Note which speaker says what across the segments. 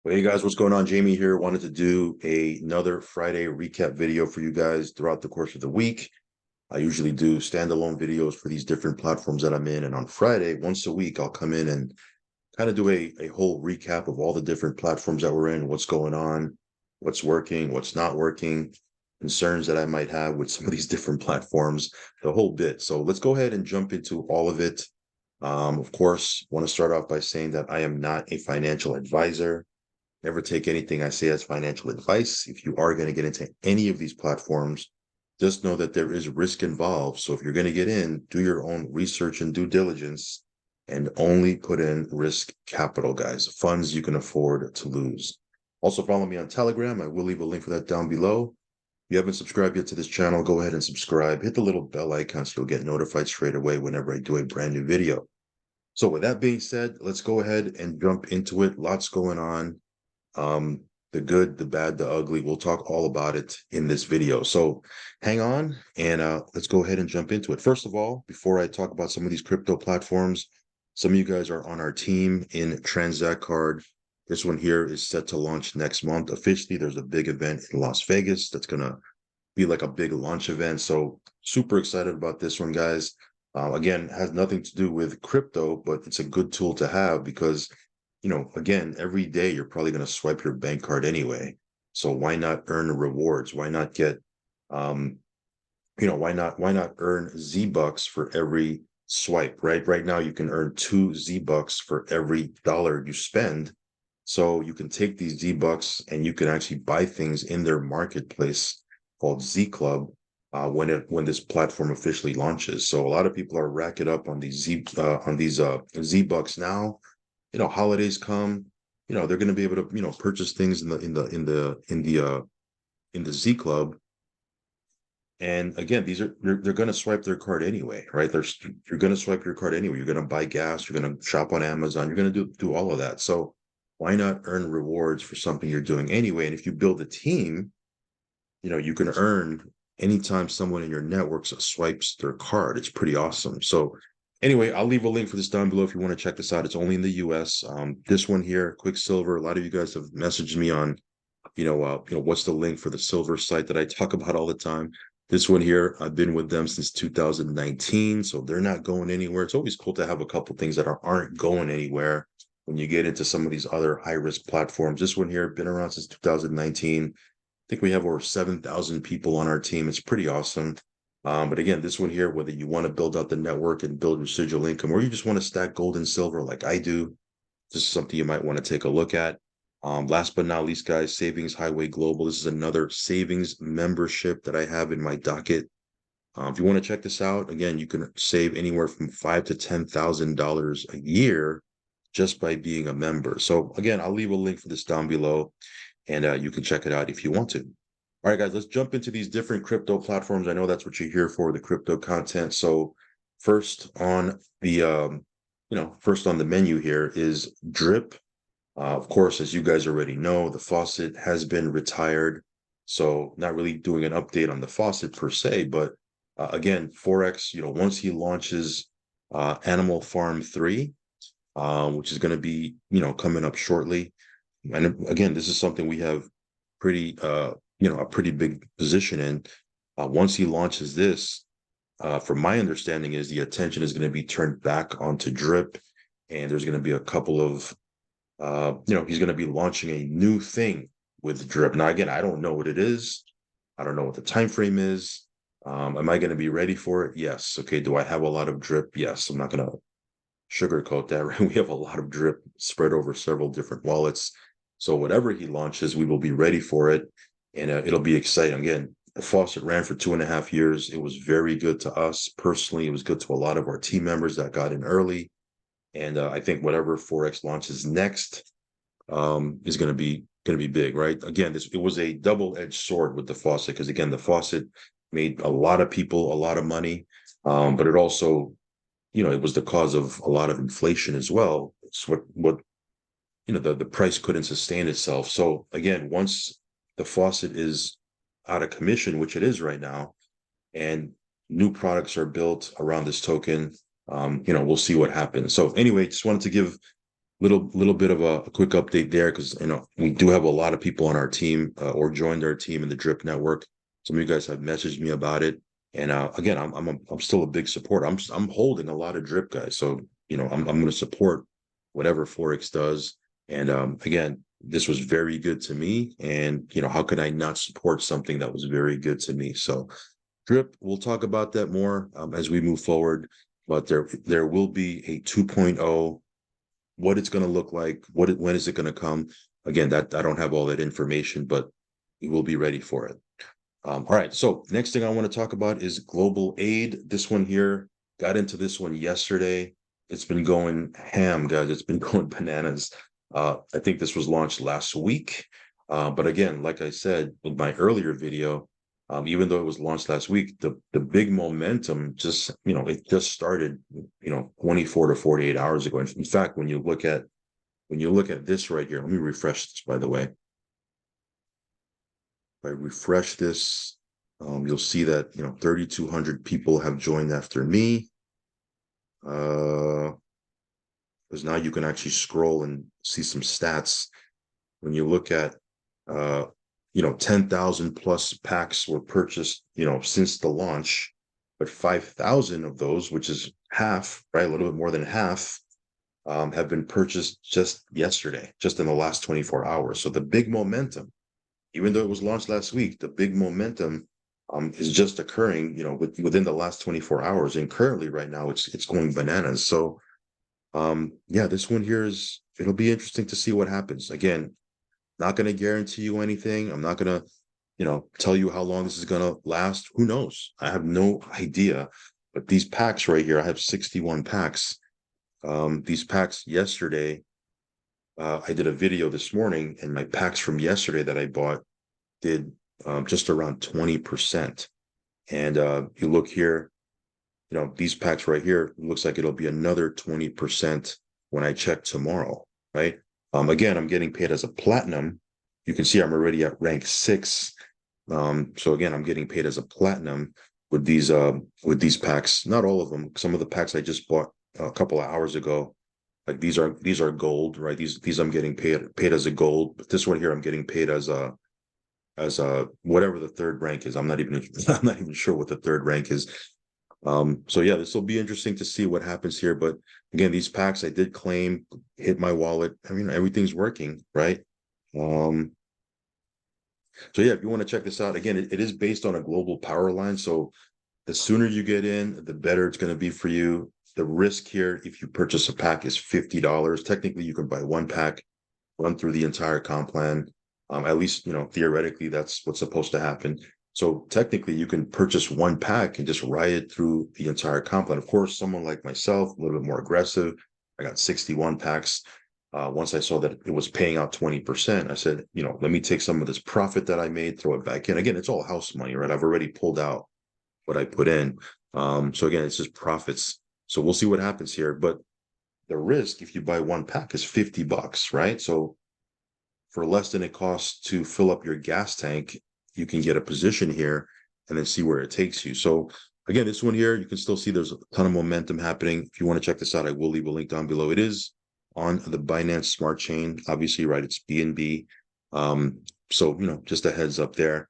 Speaker 1: Well, hey guys, what's going on? Jamie here. Wanted to do another Friday recap video for you guys throughout the course of the week. I usually do standalone videos for these different platforms that I'm in. And on Friday, once a week, I'll come in and kind of do a whole recap of all the different platforms that we're in, what's going on, what's working, what's not working, concerns that I might have with some of these different platforms, the whole bit. So let's go ahead and jump into all of it. Of course, want to start off by saying that I am not a financial advisor. Never take anything I say as financial advice. If you are going to get into any of these platforms, just know that there is risk involved. So if you're going to get in, do your own research and due diligence and only put in risk capital, guys, funds you can afford to lose. Also, follow me on Telegram. I will leave a link for that down below. If you haven't subscribed yet to this channel, go ahead and subscribe. Hit the little bell icon so you'll get notified straight away whenever I do a brand new video. So with that being said, let's go ahead and jump into it. Lots going on. um the good, the bad, the ugly. We'll talk all about it in this video, so hang on and let's go ahead and jump into it. First of all, before I talk about some of these crypto platforms, some of you guys are on our team in Transact Card. This one here is set to launch next month officially. There's a big event in Las Vegas that's gonna be like a big launch event, so super excited about this one, guys. Again, has nothing to do with crypto, but it's a good tool to have because again, every day you're probably going to swipe your bank card anyway. So why not earn rewards? Why not get, why not earn Z bucks for every swipe, right? Right now you can earn 2 Z bucks for every dollar you spend. So you can take these Z bucks and you can actually buy things in their marketplace called Z Club when this platform officially launches. So a lot of people are racking up on these Z bucks now. Holidays come, they're going to be able to, purchase things in the Z Club. And again, they're going to swipe their card anyway, right? You're going to swipe your card anyway. You're going to buy gas. You're going to shop on Amazon. You're going to do all of that. So why not earn rewards for something you're doing anyway? And if you build a team, you can earn anytime someone in your network swipes their card. It's pretty awesome. So anyway, I'll leave a link for this down below if you want to check this out. It's only in the US. This one here, Quicksilver. A lot of you guys have messaged me on, what's the link for the silver site that I talk about all the time. This one here, I've been with them since 2019, so they're not going anywhere. It's always cool to have a couple things that aren't going anywhere when you get into some of these other high risk platforms. This one here, been around since 2019. I think we have over 7,000 people on our team. It's pretty awesome. But again, this one here, whether you want to build out the network and build residual income, or you just want to stack gold and silver like I do, this is something you might want to take a look at. Last but not least, guys, Savings Highway Global. This is another savings membership that I have in my docket. If you want to check this out, again, you can save anywhere from $5,000 to $10,000 a year just by being a member. So again, I'll leave a link for this down below, and you can check it out if you want to. All right, guys, let's jump into these different crypto platforms. I know that's what you're here for, the crypto content. So first on the, first on the menu here is Drip. Of course, as you guys already know, the faucet has been retired. So not really doing an update on the faucet per se, but again, Forex, once he launches Animal Farm 3, which is going to be, coming up shortly. And again, this is something we have pretty, a pretty big position in. Once he launches this, from my understanding is the attention is going to be turned back onto Drip, and there's going to be a couple of, he's going to be launching a new thing with Drip. Now, again, I don't know what it is. I don't know what the time frame is. Am I going to be ready for it? Yes. Okay. Do I have a lot of Drip? Yes. I'm not going to sugarcoat that, right? We have a lot of Drip spread over several different wallets. So whatever he launches, we will be ready for it, and it'll be exciting. Again, the faucet ran for 2.5 years. It was very good to us personally. It was good to a lot of our team members that got in early. And I think whatever Forex launches next is going to be big, right? Again, it was a double-edged sword with the faucet, because again, the faucet made a lot of people a lot of money, but it also, it was the cause of a lot of inflation as well. It's what the price couldn't sustain itself. So again, once the faucet is out of commission, which it is right now, and new products are built around this token, we'll see what happens. So anyway, just wanted to give little bit of a quick update there, because we do have a lot of people on our team or joined our team in the Drip Network. Some of you guys have messaged me about it, and again, I'm still a big supporter. I'm holding a lot of Drip, guys, so I'm going to support whatever Forex does. And again, this was very good to me, and how could I not support something that was very good to me? So Drip, we'll talk about that more as we move forward, but there will be a 2.0. What it's going to look like, when is it going to come? Again, that I don't have all that information, but we will be ready for it. All right. So next thing I want to talk about is global aid. This one here, got into this one yesterday. It's been going ham, guys. It's been going bananas. I think this was launched last week. But again, like I said in my earlier video, even though it was launched last week, the big momentum just, it just started, 24 to 48 hours ago. In fact, when you look at this right here, let me refresh this, by the way. If I refresh this, you'll see that 3,200 people have joined after me. Because now you can actually scroll and see some stats. When you look at 10,000 plus packs were purchased, since the launch, but 5,000 of those, which is half, right, a little bit more than half, have been purchased just yesterday, just in the last 24 hours. So the big momentum, even though it was launched last week, the big momentum is just occurring, within the last 24 hours. And currently, right now, it's going bananas. So, yeah, this one here it'll be interesting to see what happens. Again, not going to guarantee you anything. I'm not going to, tell you how long this is going to last. Who knows? I have no idea. But these packs right here, I have 61 packs. These packs yesterday, I did a video this morning, and my packs from yesterday that I bought did just around 20%. And you look here, these packs right here, looks like it'll be another 20% when I check tomorrow, right? Again, I'm getting paid as a platinum. You can see I'm already at rank 6. So again, I'm getting paid as a platinum with these packs. Not all of them. Some of the packs I just bought a couple of hours ago, like these are gold, right? These I'm getting paid as a gold. But this one here, I'm getting paid as a whatever the third rank is. I'm not even sure what the third rank is. So yeah, this will be interesting to see what happens here. But again, these packs I did claim, hit my wallet. I mean, everything's working, right? So yeah, if you want to check this out, again, it is based on a global power line. So the sooner you get in, the better it's going to be for you. The risk here, if you purchase a pack, is $50. Technically, you can buy one pack, run through the entire comp plan. At least, theoretically, that's what's supposed to happen. So technically, you can purchase one pack and just ride it through the entire comp plan. Of course, someone like myself, a little bit more aggressive, I got 61 packs. Once I saw that it was paying out 20%, I said, let me take some of this profit that I made, throw it back in. Again, it's all house money, right? I've already pulled out what I put in. So again, it's just profits. So we'll see what happens here. But the risk, if you buy one pack, is $50, right? So for less than it costs to fill up your gas tank, you can get a position here and then see where it takes you. So again, this one here, you can still see there's a ton of momentum happening. If you want to check this out, I will leave a link down below. It is on the Binance Smart Chain, obviously, right? It's BNB. So, just a heads up there.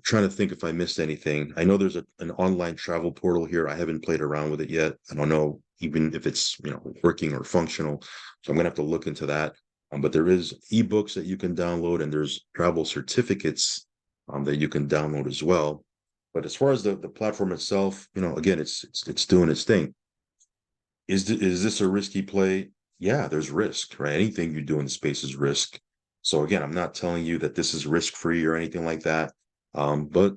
Speaker 1: Trying to think if I missed anything. I know there's an online travel portal here. I haven't played around with it yet. I don't know even if it's working or functional. So I'm gonna have to look into that. But there is ebooks that you can download, and there's travel certificates that you can download as well. But as far as the platform itself, again, it's doing its thing. Is this a risky play? Yeah, there's risk, right? Anything you do in the space is risk. So again, I'm not telling you that this is risk free or anything like that. But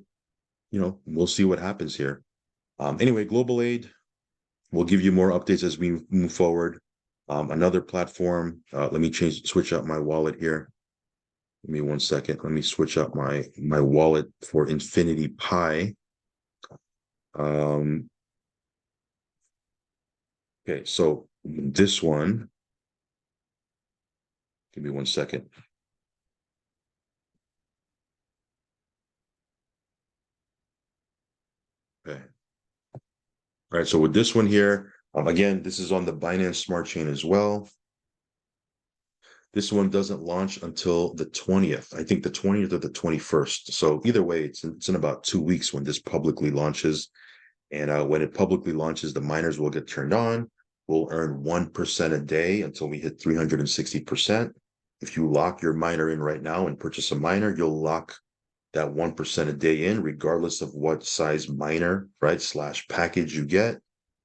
Speaker 1: we'll see what happens here. Anyway, global aid, we'll give you more updates as we move forward. Another platform. Let me switch out my wallet here. Give me 1 second. Let me switch out my wallet for Infinity Pi. Okay, so this one. Give me 1 second. Okay. All right, so with this one here, Again, this is on the Binance Smart Chain as well. This one doesn't launch until the 20th. I think the 20th or the 21st. So either way, it's in about 2 weeks when this publicly launches. And when it publicly launches, the miners will get turned on. We'll earn 1% a day until we hit 360%. If you lock your miner in right now and purchase a miner, you'll lock that 1% a day in, regardless of what size miner, right, slash package you get.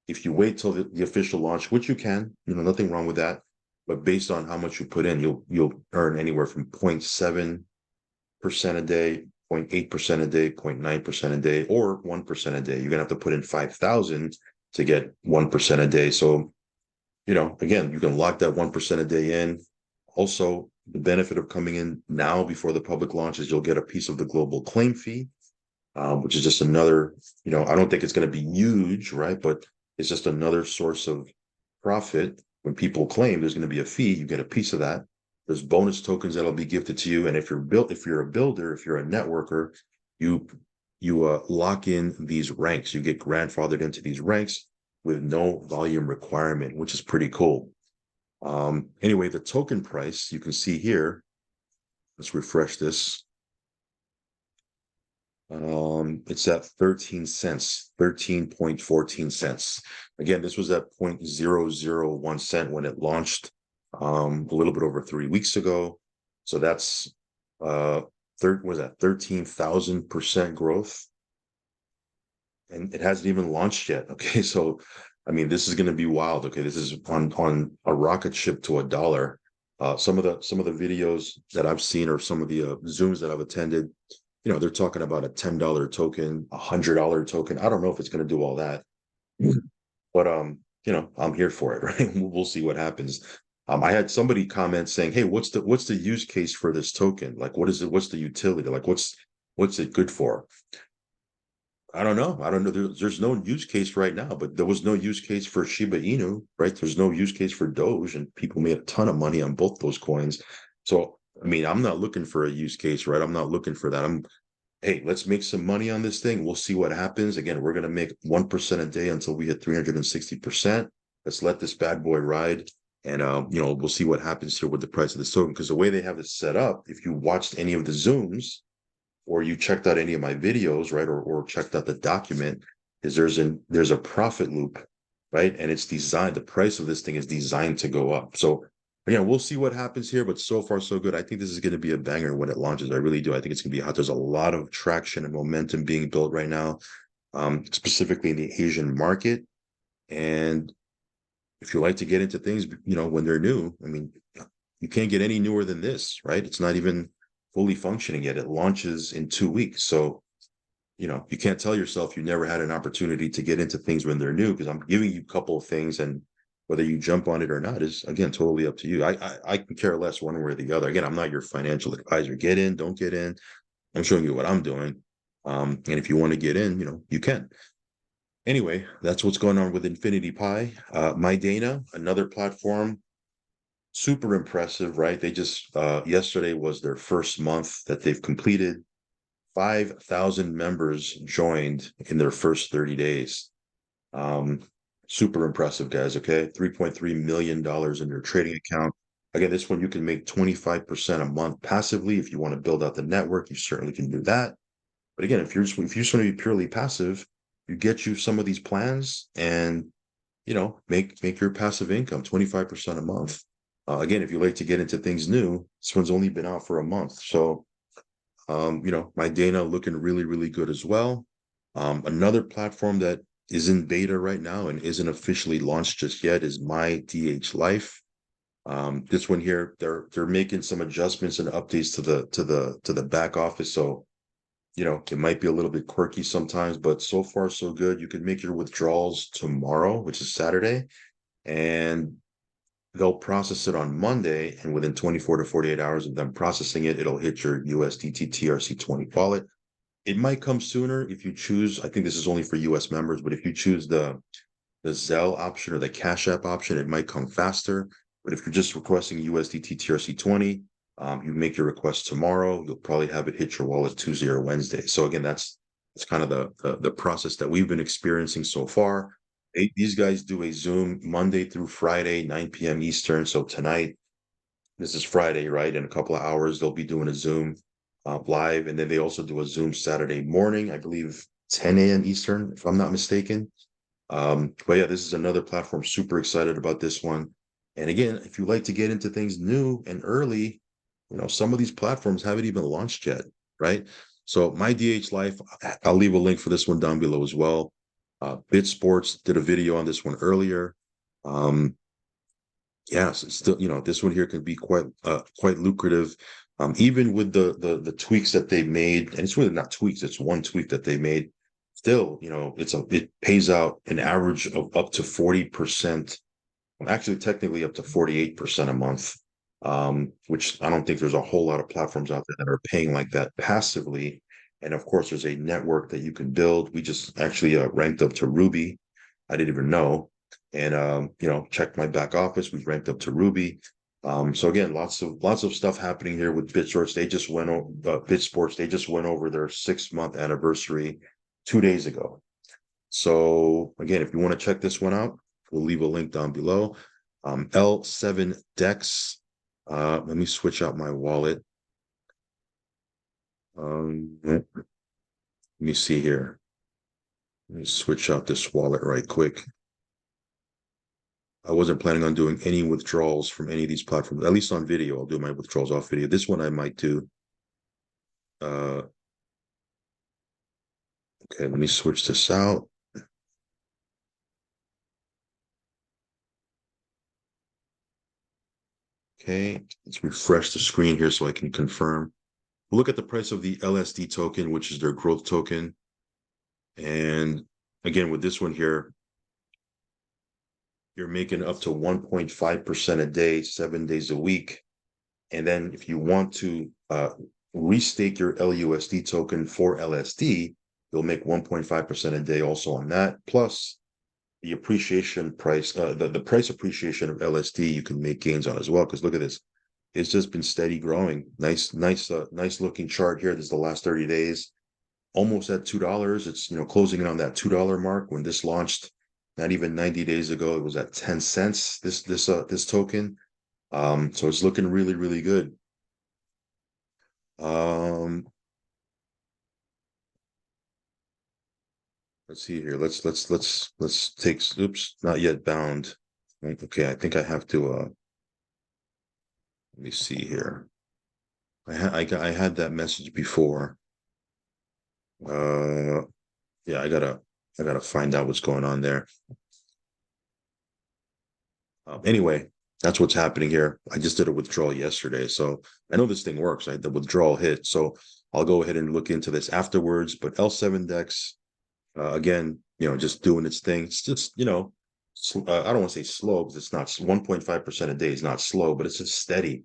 Speaker 1: If you wait till the official launch, which you can, nothing wrong with that. But based on how much you put in, you'll earn anywhere from 0.7% a day, 0.8% a day, 0.9% a day, or 1% a day. You're gonna have to put in 5,000 to get 1% a day. So, again, you can lock that 1% a day in. Also, the benefit of coming in now before the public launch is you'll get a piece of the global claim fee, which is just another, I don't think it's going to be huge, right? But it's just another source of profit. When people claim, there's going to be a fee, you get a piece of that. There's bonus tokens that'll be gifted to you. And if you're a builder, if you're a networker, you lock in these ranks. You get grandfathered into these ranks with no volume requirement, which is pretty cool. Anyway, the token price you can see here. Let's refresh this. It's at 13 cents, 13.14 cents. Again, this was at 0.001 cent when it launched a little bit over 3 weeks ago. So that's was that 13,000% growth. And it hasn't even launched yet. Okay, so I mean, this is going to be wild. Okay, this is on a rocket ship to $1. Some of the videos that I've seen, or some of the Zooms that I've attended, they're talking about a $10 token, $100 token. I don't know if it's going to do all that, but I'm here for it, right? We'll see what happens. I had somebody comment saying, "Hey, what's the use case for this token? Like, what is it? What's the utility? Like, what's it good for?" I don't know. There's no use case right now, but there was no use case for Shiba Inu, right? There's no use case for Doge, and people made a ton of money on both those coins. So, I mean, I'm not looking for a use case, right? I'm not looking for that. Hey, let's make some money on this thing. We'll see what happens. Again, we're going to make 1% a day until we hit 360%. Let's let this bad boy ride. And, we'll see what happens here with the price of this token. Because the way they have this set up, if you watched any of the Zooms, or you checked out any of my videos, right, or checked out the document, is there's a profit loop, right? And it's designed, the price of this thing is designed to go up. So again, we'll see what happens here, but so far so good. I think this is going to be a banger when it launches. I really do. I think it's going to be hot. There's a lot of traction and momentum being built right now, specifically in the Asian market. And if you like to get into things, when they're new, I mean, you can't get any newer than this, right? It's not even fully functioning yet. It launches in 2 weeks. So, you can't tell yourself you never had an opportunity to get into things when they're new, because I'm giving you a couple of things, and whether you jump on it or not is, again, totally up to you. I can care less one way or the other. Again, I'm not your financial advisor. Get in, don't get in. I'm showing you what I'm doing. And if you want to get in, you can. Anyway, that's what's going on with Infinity Pi. MyDana, another platform, super impressive, right? They just yesterday was their first month that they've completed. 5,000 members joined in their first 30 days. Super impressive, guys. Okay, $3.3 million in your trading account. Again, this one you can make 25% a month passively. If you want to build out the network, you certainly can do that. But again, if you just want to be purely passive, you get you some of these plans and make your passive income 25% a month. Again, if you like to get into things new, this one's only been out for a month. So, MyDana looking really, really good as well. Another platform that is in beta right now and isn't officially launched just yet is MyDH Life. This one here, they're making some adjustments and updates to the back office. So, it might be a little bit quirky sometimes, but so far so good. You can make your withdrawals tomorrow, which is Saturday, and they'll process it on Monday, and within 24 to 48 hours of them processing it, it'll hit your USDT TRC20 wallet. It might come sooner if you choose. I think this is only for US members, but if you choose the Zelle option or the Cash App option, it might come faster. But if you're just requesting USDT TRC20, you make your request tomorrow, you'll probably have it hit your wallet Tuesday or Wednesday. So again, that's kind of the process that we've been experiencing so far. These guys do a Zoom Monday through Friday, 9 p.m. Eastern. So tonight, this is Friday, right? In a couple of hours, they'll be doing a Zoom live. And then they also do a Zoom Saturday morning, I believe 10 a.m. Eastern, if I'm not mistaken. But yeah, this is another platform. Super excited about this one. And again, if you like to get into things new and early, some of these platforms haven't even launched yet, right? So my DH Life, I'll leave a link for this one down below as well. Bit Sports did a video on this one earlier. Um, yeah, so still, this one here can be quite lucrative. Even with the tweaks that they made, and it's really not tweaks, it's one tweak that they made. Still, it pays out an average of up to 40%, actually technically up to 48% a month. Which I don't think there's a whole lot of platforms out there that are paying like that passively. And of course, there's a network that you can build. We just actually ranked up to Ruby. I didn't even know. And checked my back office. We ranked up to Ruby. So again, lots of stuff happening here with BitSports. They just went over BitSports. They just went over their 6-month anniversary 2 days ago. So again, if you want to check this one out, we'll leave a link down below. L7 Dex. Let me switch out my wallet. Let me see here. Let me switch out this wallet right quick. I wasn't planning on doing any withdrawals from any of these platforms, at least on video. I'll do my withdrawals off video. This one I might do. Okay, let me switch this out. Okay, let's refresh the screen here so I can confirm. We'll look at the price of the LSD token, which is their growth token. And again, with this one here, you're making up to 1.5% a day, 7 days a week. And then if you want to restake your LUSD token for LSD, you'll make 1.5% a day also on that. Plus the appreciation price, the price appreciation of LSD, you can make gains on as well. Because look at this. It's just been steady growing. Nice looking chart here. This is the last 30 days. Almost at $2. It's closing in on that $2 mark. When this launched, not even 90 days ago, it was at 10 cents. This token. So it's looking really, really good. Let's see here. Let's take. Oops, not yet bound. Okay, I think I have to. Let me see here. I had that message before. Yeah, I gotta find out what's going on there. Anyway, that's what's happening here. I just did a withdrawal yesterday, so I know this thing works. Right, the withdrawal hit, so I'll go ahead and look into this afterwards. But L7 Dex, again, just doing its thing. It's just I don't want to say slow because it's not 1.5% a day is not slow, but it's just steady,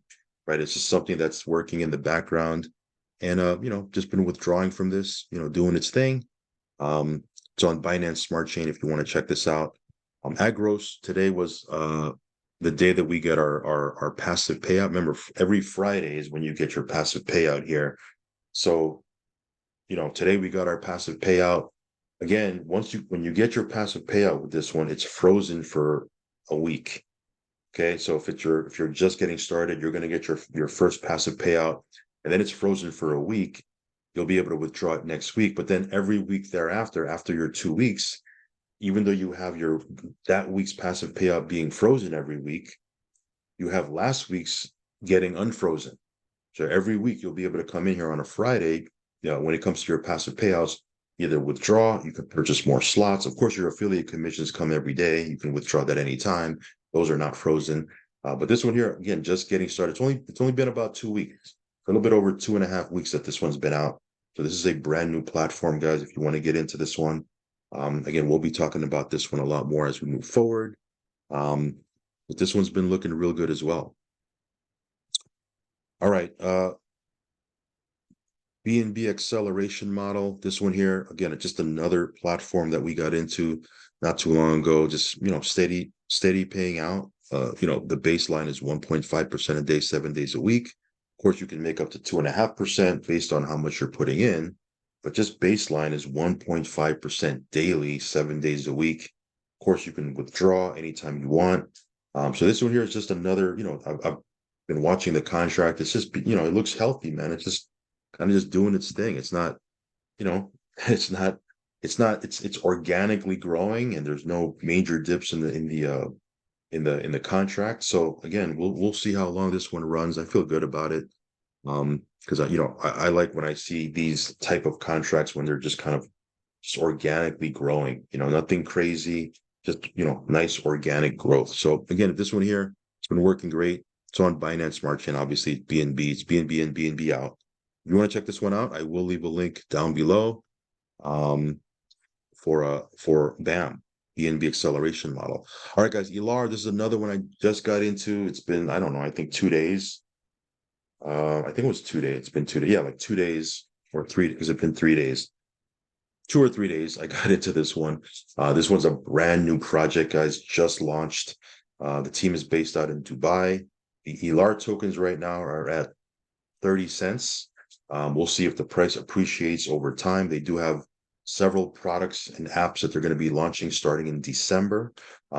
Speaker 1: right? It's just something that's working in the background, and just been withdrawing from this, doing its thing. It's on Binance Smart Chain if you want to check this out. Agros today was the day that we get our passive payout. Remember, every Friday is when you get your passive payout here. So, today we got our passive payout. Again, when you get your passive payout with this one, it's frozen for a week. Okay, so if you're just getting started, you're going to get your first passive payout, and then it's frozen for a week. You'll be able to withdraw it next week, but then every week thereafter, after your 2 weeks, even though you have that week's passive payout being frozen every week, you have last week's getting unfrozen. So every week you'll be able to come in here on a Friday. When it comes to your passive payouts, either withdraw, you can purchase more slots. Of course, your affiliate commissions come every day. You can withdraw that anytime. Those are not frozen. But this one here, again, just getting started. It's only been about 2 weeks, a little bit over 2.5 weeks that this one's been out. So this is a brand new platform, guys. If you want to get into this one, again, we'll be talking about this one a lot more as we move forward. But this one's been looking real good as well. All right. BNB acceleration model. This one here, again, just another platform that we got into not too long ago. Just steady paying out. The baseline is 1.5% a day, 7 days a week. Of course, you can make up to 2.5% based on how much you're putting in, but just baseline is 1.5% daily, 7 days a week. Of course, you can withdraw anytime you want. So this one here is just another, I've been watching the contract. It's just, it looks healthy, man. It's just kind of just doing its thing. It's not, you know, it's not, it's organically growing, and there's no major dips in the contract. So again, we'll see how long this one runs. I feel good about it. Because I like when I see these type of contracts when they're just kind of just organically growing, nothing crazy, just nice organic growth. So again, this one here, it's been working great. It's on Binance Smart Chain, obviously BNB, it's BNB and BNB out. If you want to check this one out, I will leave a link down below for BAM, BNB acceleration model. All right, guys, ELAR, this is another one I just got into. It's been, I don't know, I think 2 days. I think it was 2 days. It's been 2 days. Yeah, like 2 days or three, because it's been 3 days. 2 or 3 days, I got into this one. This one's a brand new project, guys, just launched. The team is based out in Dubai. The ELAR tokens right now are at 30 cents. We'll see if the price appreciates over time. They do have several products and apps that they're going to be launching starting in December.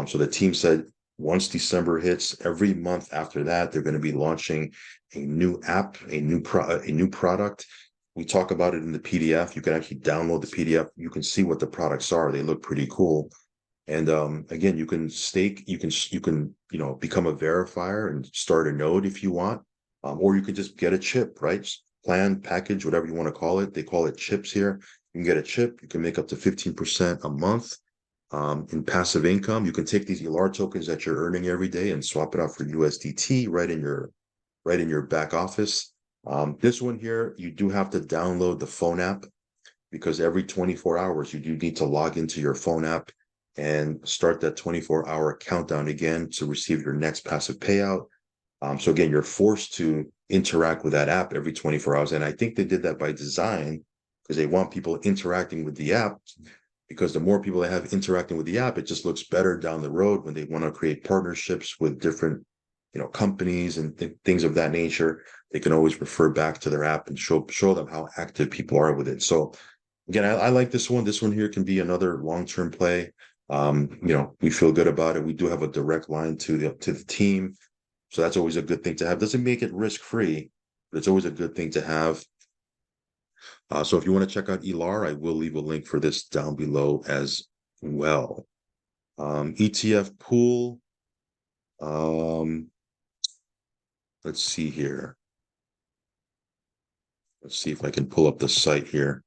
Speaker 1: So the team said once December hits, every month after that, they're going to be launching a new app, a new product. We talk about it in the PDF. You can actually download the PDF. You can see what the products are. They look pretty cool. And again, you can stake, you can become a verifier and start a node if you want, or you can just get a chip, right? Plan, package, whatever you want to call it. They call it chips here. You can get a chip. You can make up to 15% a month in passive income. You can take these ELAR tokens that you're earning every day and swap it out for USDT right in your back office. This one here, you do have to download the phone app, because every 24 hours you do need to log into your phone app and start that 24-hour countdown again to receive your next passive payout. So again, you're forced to interact with that app every 24 hours. And I think they did that by design, because they want people interacting with the app, because the more people they have interacting with the app, it just looks better down the road when they want to create partnerships with different companies and things of that nature. They can always refer back to their app and show them how active people are with it. So again, I like this one. This one here can be another long-term play. We feel good about it. We do have a direct line to the team. So that's always a good thing to have. Doesn't make it risk-free, but it's always a good thing to have. So if you want to check out ELAR, I will leave a link for this down below as well. ETF pool. Let's see here. Let's see if I can pull up the site here.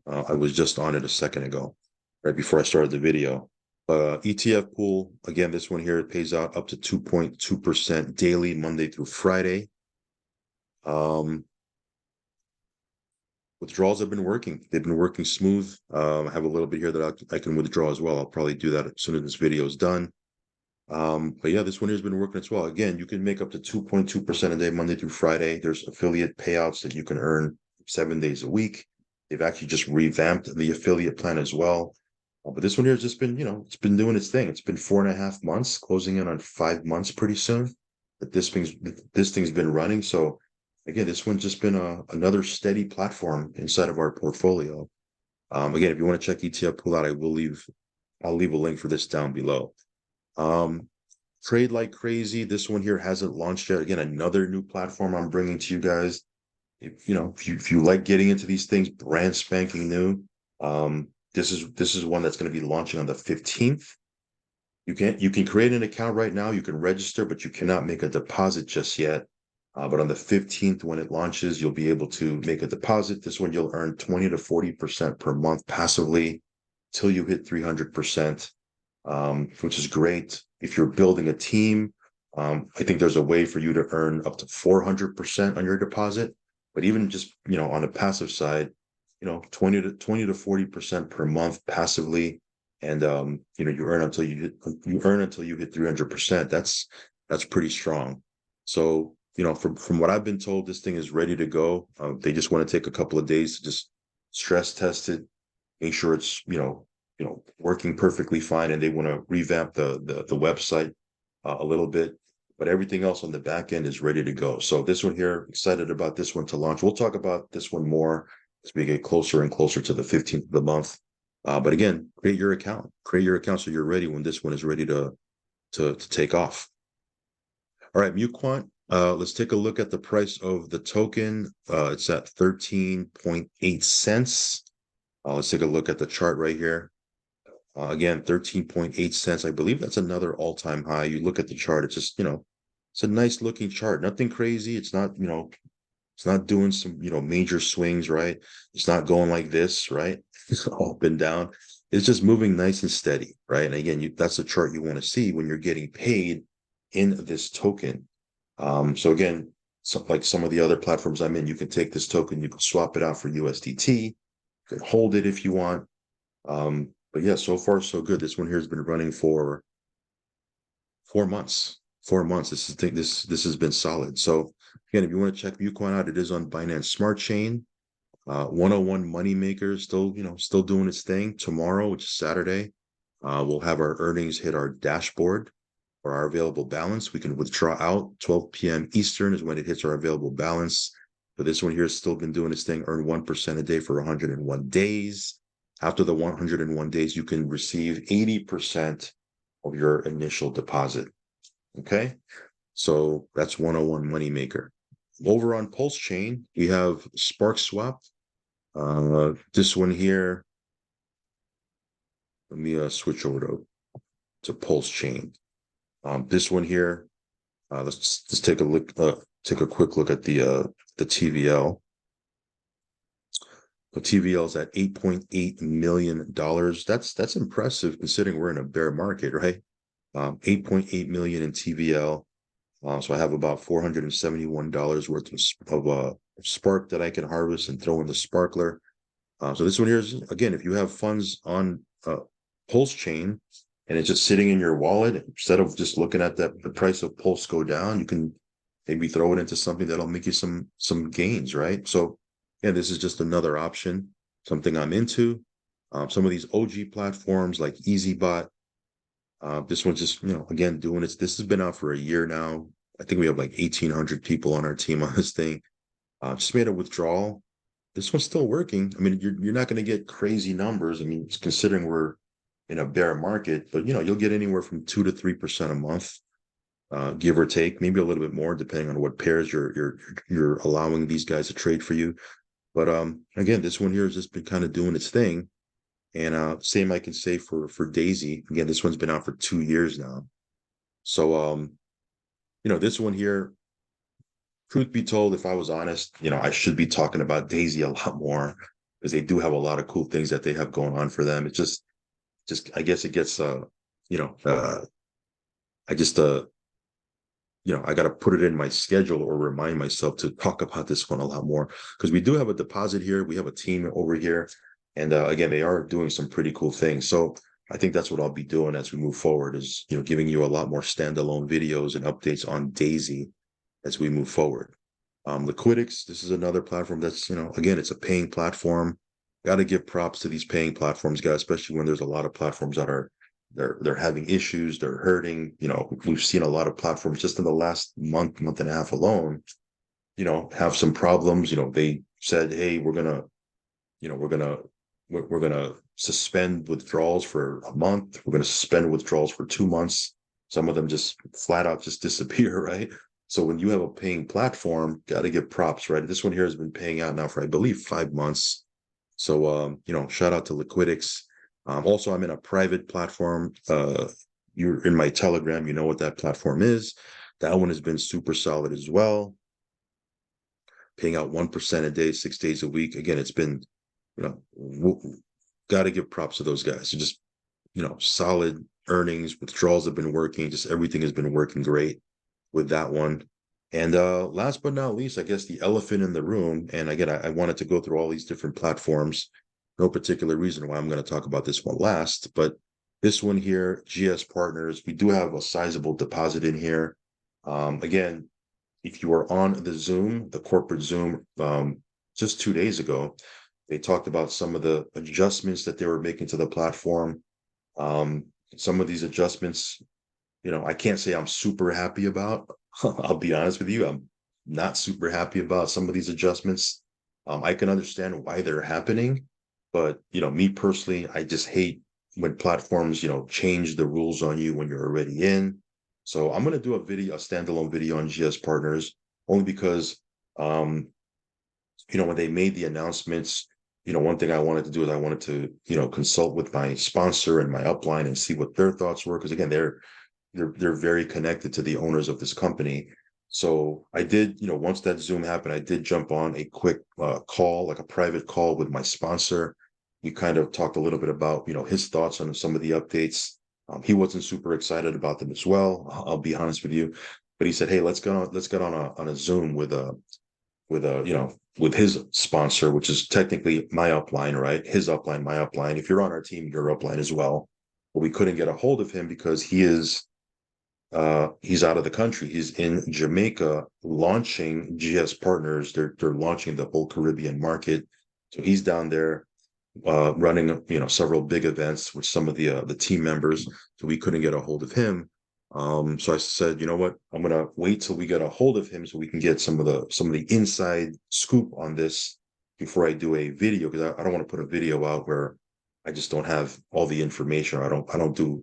Speaker 1: I was just on it a second ago, right before I started the video. ETF pool, again, this one here, it pays out up to 2.2% daily, Monday through Friday. Withdrawals have been working. They've been working smooth. I have a little bit here that I can withdraw as well. I'll probably do that as soon as this video is done. But yeah, this one here has been working as well. Again, you can make up to 2.2% a day, Monday through Friday. There's affiliate payouts that you can earn 7 days a week. They've actually just revamped the affiliate plan as well. But this one here has just been, it's been doing its thing. It's been 4.5 months, closing in on 5 months pretty soon that this thing's been running. So again, this one's just been another steady platform inside of our portfolio. Again, if you want to check ETF pool out, I'll leave a link for this down below. Trade like crazy. This one here hasn't launched yet. Again, another new platform I'm bringing to you guys. If you like getting into these things, brand spanking new. This is one that's going to be launching on the 15th. You can create an account right now. You can register, but you cannot make a deposit just yet. But on the 15th, when it launches, you'll be able to make a deposit. This one, you'll earn 20 to 40% per month passively till you hit 300%, which is great. If you're building a team, I think there's a way for you to earn up to 400% on your deposit. But even just, on the passive side, 20 to 40% per month passively. And, you earn until you hit 300%. That's pretty strong. So, from what I've been told, this thing is ready to go. They just want to take a couple of days to just stress test it, make sure it's, working perfectly fine. And they want to revamp the website a little bit, but everything else on the back end is ready to go. So this one here, excited about this one to launch. We'll talk about this one more as we get closer and closer to the 15th of the month. But again, create your account so you're ready when this one is ready to take off. All right, MuQuant. Let's take a look at the price of the token. It's at 13.8 cents. Let's take a look at the chart right here. Again, 13.8 cents. I believe that's another all-time high. You look at the chart, it's just, it's a nice looking chart. Nothing crazy. It's not, it's not doing some, major swings, right? It's not going like this, right? It's up and down. It's just moving nice and steady, right? And again, that's the chart you want to see when you're getting paid in this token. So again, like some of the other platforms I'm in, you can take this token, you can swap it out for USDT, you can hold it if you want. But yeah, so far so good. This one here has been running for 4 months. 4 months. This has been solid. So again, if you want to check MuCoin out, it is on Binance Smart Chain. 101 Moneymaker still doing its thing. Tomorrow, which is Saturday, we'll have our earnings hit our dashboard or our available balance. We can withdraw out 12 p.m. Eastern is when it hits our available balance. But this one here has still been doing its thing, earn 1% a day for 101 days. After the 101 days, you can receive 80% of your initial deposit. Okay. So that's 101 Moneymaker. Over on Pulse Chain, we have Spark Swap. This one here, let me switch over to Pulse Chain. This one here, let's take a look, take a quick look at the TVL. The TVL is at $8.8 million. That's impressive considering we're in a bear market, right? 8.8 million in TVL. So I have about $471 worth of spark that I can harvest and throw in the sparkler. So this one here is, again, if you have funds on Pulse Chain and it's just sitting in your wallet, instead of just looking at the price of Pulse go down, you can maybe throw it into something that'll make you some gains, right? So yeah, this is just another option, something I'm into. Some of these OG platforms like EasyBot, this one's just, again, doing it. This has been out for a year now. I think we have like 1,800 people on our team on this thing. Just made a withdrawal. This one's still working. I mean, you're not going to get crazy numbers. I mean, considering we're in a bear market, but you'll get anywhere from 2 to 3% a month, give or take, maybe a little bit more depending on what pairs you're allowing these guys to trade for you. But again, this one here has just been kind of doing its thing. And same I can say for Daisy. Again, this one's been out for 2 years now. So this one here, truth be told, if I was honest, I should be talking about Daisy a lot more because they do have a lot of cool things that they have going on for them. It's just I guess it gets I just I got to put it in my schedule or remind myself to talk about this one a lot more because we do have a deposit here. We have a team over here. And again, they are doing some pretty cool things. So I think that's what I'll be doing as we move forward is, giving you a lot more standalone videos and updates on Daisy as we move forward. Liquidix, this is another platform that's, again, it's a paying platform. Got to give props to these paying platforms, guys, especially when there's a lot of platforms that are they're having issues, they're hurting. We've seen a lot of platforms just in the last month and a half alone, have some problems. They said, hey, we're gonna suspend withdrawals for a month. We're gonna suspend withdrawals for 2 months. Some of them just flat out just disappear, right? So when you have a paying platform, got to give props, right? This one here has been paying out now for, I believe, 5 months. So shout out to Liquidix. Also, I'm in a private platform. You're in my Telegram, you know what that platform is. That one has been super solid as well. Paying out 1% a day, 6 days a week. Again, it's been got to give props to those guys. Just, solid earnings, withdrawals have been working, just everything has been working great with that one. And last but not least, I guess the elephant in the room, and again, I wanted to go through all these different platforms. No particular reason why I'm going to talk about this one last, but this one here, GS Partners, we do have a sizable deposit in here. Again, if you are on the Zoom, the corporate Zoom, just 2 days ago, they talked about some of the adjustments that they were making to the platform. Some of these adjustments, I can't say I'm super happy about. I'll be honest with you. I'm not super happy about some of these adjustments. I can understand why they're happening, But, me personally, I just hate when platforms, change the rules on you when you're already in. So I'm going to do a standalone video on GS Partners, only because, um, when they made the announcements, one thing I wanted to do is I wanted to, consult with my sponsor and my upline and see what their thoughts were. Because again, they're very connected to the owners of this company. So I did, once that Zoom happened, I did jump on a quick call, like a private call with my sponsor. We kind of talked a little bit about, his thoughts on some of the updates. He wasn't super excited about them as well. I'll be honest with you, but he said, "Hey, let's get on a Zoom with his sponsor, which is technically my upline, right? His upline, my upline. If you're on our team, your upline as well." But we couldn't get a hold of him because he's out of the country. He's in Jamaica launching GS Partners. They're launching the whole Caribbean market. So he's down there running several big events with some of the team members. So we couldn't get a hold of him. So I said, you know what? I'm gonna wait till we get a hold of him so we can get some of the inside scoop on this before I do a video, because I don't want to put a video out where I just don't have all the information. Or I don't do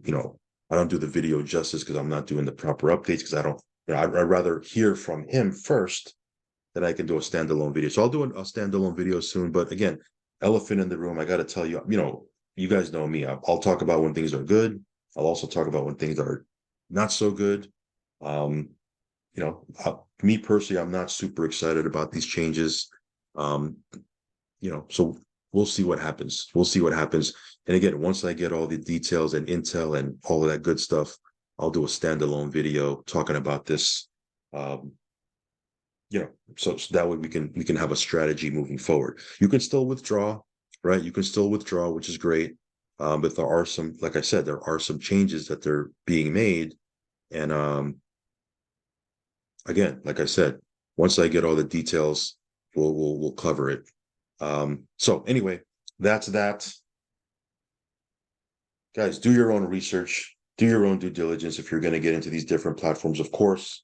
Speaker 1: the video justice because I'm not doing the proper updates, because I don't, I'd rather hear from him first than I can do a standalone video. So I'll do a standalone video soon. But again, elephant in the room, I got to tell you, you guys know me. I'll talk about when things are good. I'll also talk about when things are not so good. Um, me personally, I'm not super excited about these changes. Um, so we'll see what happens. We'll see what happens. And again, once I get all the details and intel and all of that good stuff, I'll do a standalone video talking about this. Um, so that way we can have a strategy moving forward. You can still withdraw, right? You can still withdraw, which is great. But there are some, like I said, there are some changes that they're being made. And again, like I said, once I get all the details, we'll cover it. So anyway, that's that. Guys, do your own research, do your own due diligence if you're going to get into these different platforms. Of course,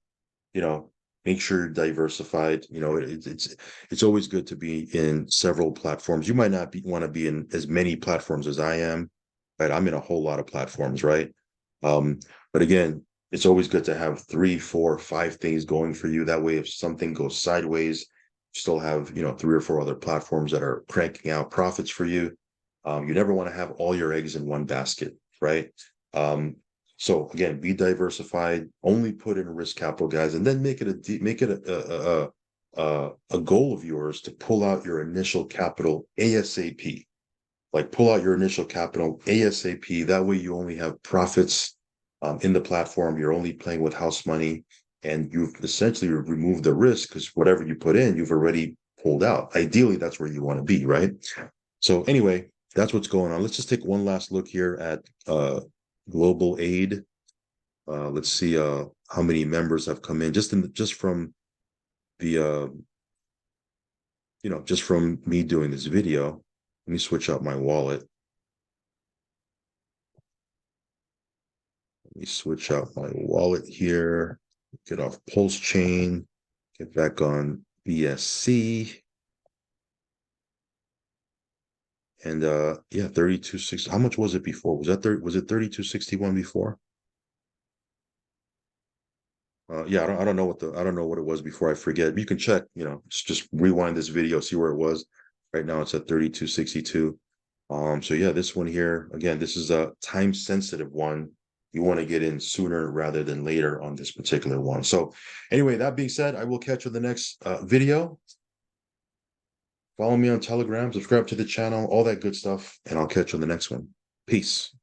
Speaker 1: you know, make sure you're diversified. It's always good to be in several platforms. You might not want to be in as many platforms as I am, right? I'm in a whole lot of platforms, right? But again, it's always good to have 3, 4, 5 things going for you. That way, if something goes sideways, you still have, 3 or 4 other platforms that are cranking out profits for you. You never want to have all your eggs in one basket, right? So again, be diversified. Only put in risk capital, guys, and then make it a goal of yours to pull out your initial capital ASAP. Like pull out your initial capital ASAP. That way, you only have profits in the platform. You're only playing with house money, and you've essentially removed the risk because whatever you put in, you've already pulled out. Ideally, that's where you want to be, right? So anyway, that's what's going on. Let's just take one last look here at global aid. Let's see how many members have come in just from the just from me doing this video. Let me switch out my wallet. Let me switch out my wallet here. Get off Pulse Chain. Get back on BSC. And yeah, 3260. How much was it before? Was it 3261 before? Yeah, I don't know what it was before. I forget. You can check, just rewind this video, see where it was. Right now it's at 3262. So yeah, this one here, again, this is a time sensitive one. You want to get in sooner rather than later on this particular one. So anyway, that being said, I will catch you in the next video. Follow me on Telegram, subscribe to the channel, all that good stuff, and I'll catch you on the next one. Peace.